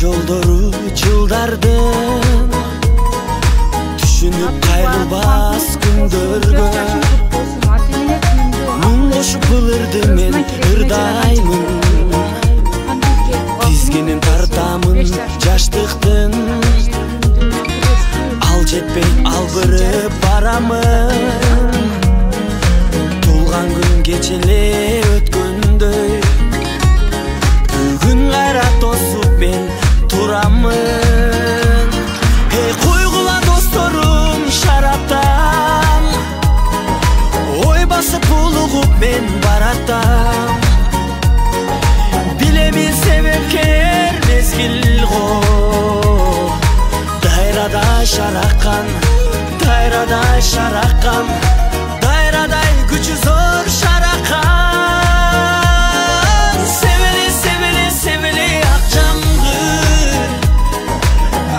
жолдору жылдардын түшүнүп кайрылбас күндөргө муң кошуп былырды мен ырдаймын тизгинин тартамын жаштыктын ал жетпей албырып барамын туулган күн кечеле өткөндөй бүгүн кайра тосуп мен турамын койгула досторум шараптан ой басып булугуп мен баратам билемин себепкер мезгил го дайрадай шараккан дайрадай шараккан дайрадай күчү зор шараккан себели себели себели ак жамгыр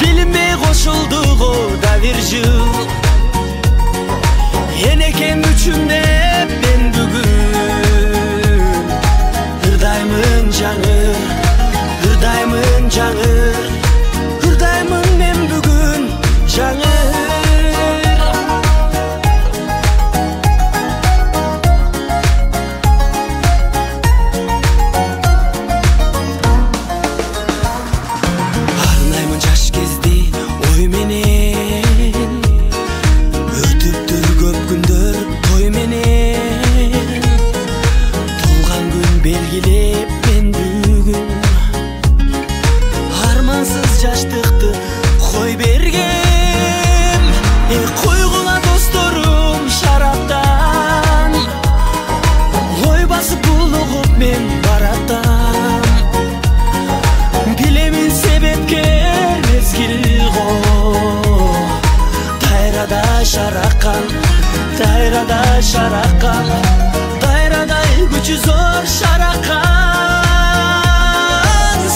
билинбей кошулду го да бир жыл энекем үчүн деп мен бүгүн ырдаймын жаңы ырдаймын жаңы ырдаймын мен бүгүн жаңы арнаймын жаш кезди ой менен өтүптүр көп күндөр той менен туулган күн белгилеп мен бүгүн армансыз жаштыкты кой бергем койгула досторум шараптан ой басып булугуп мен баратам билемин себепкер мезгил го дайрадай шараккан дайрадай шараккан дайрадай күчү зор шараккан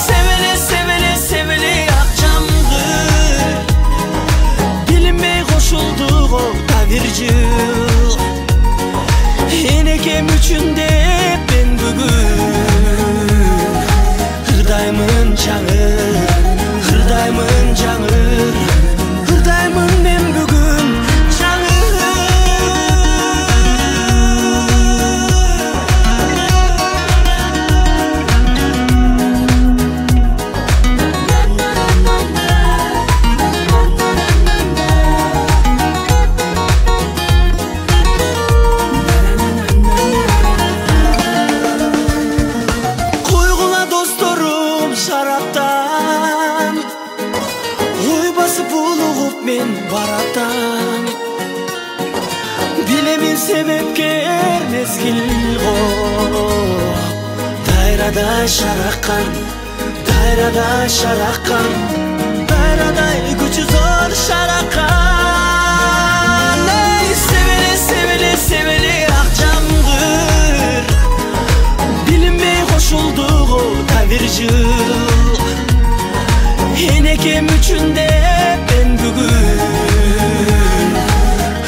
себели себели себели ак жамгыр билинбей кошулду го да бир жыл энекем үчүн деп мен бүгүн ырдаймын жаңы ырдаймын жаңы ырдаймын мен бүгүн жаңы койгула досторум шараптан ой басып булугуп мен баратам билемин себепкер мезгил го дайрадай шараккан дайрадай шараккан дайрадай күчү зор шараккан себели себели себели ак жамгыр билинбей кошулду го да бир жыл энекем үчүн деп мен бүгүн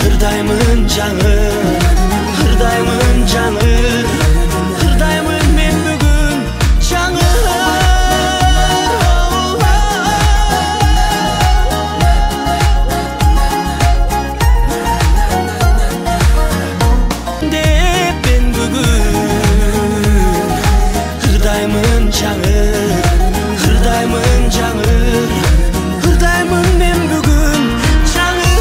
ырдаймын жаңы ырдаймын жаңы ырдаймын мен бүгүн жаңы деп мен бүгүн ырдаймын жаңы ырдаймын жаңы ырдаймын мен бүгүн жаңы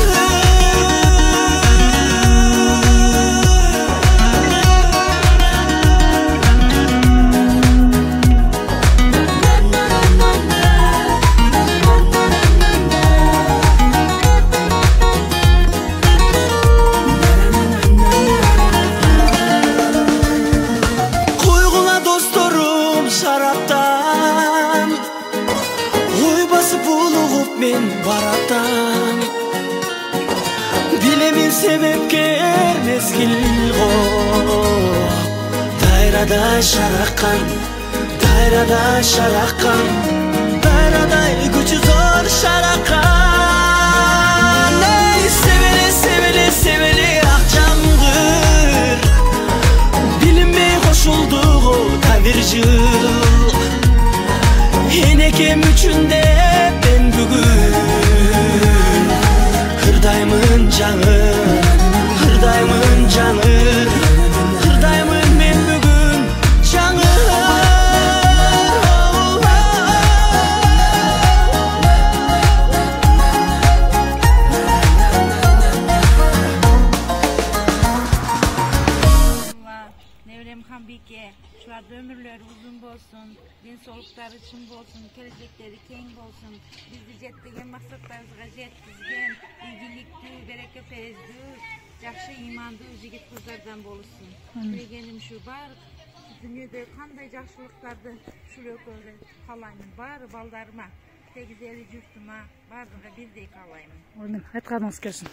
койгула досторум шараптан ой басып булугуп мен баратам билемин себепкер мезгил го дайрадай шараккан дайрадай шараккан дайрадай күчү зор шараккан себели себели себели ак жамгыр билинбей кошулду го да бир жыл энекем үчүн bereke, şularda ömürleri uzun bolsun, dinsolukları çın bolsun, gelecekleri keng bolsun, bizi jettigen maksatlarımızga jetkizgen, iyilikli, bereke perezli, yaxşı imanlı jigit kızlardan bolsun. Dilegenim şu bar, dünyada kanday yaxşılıklardı şuraya kalayım, bar baldarıma, tegizeli jurtuma, bardığına birdey kalayım. Aynen, aytkanыңыз kelsin.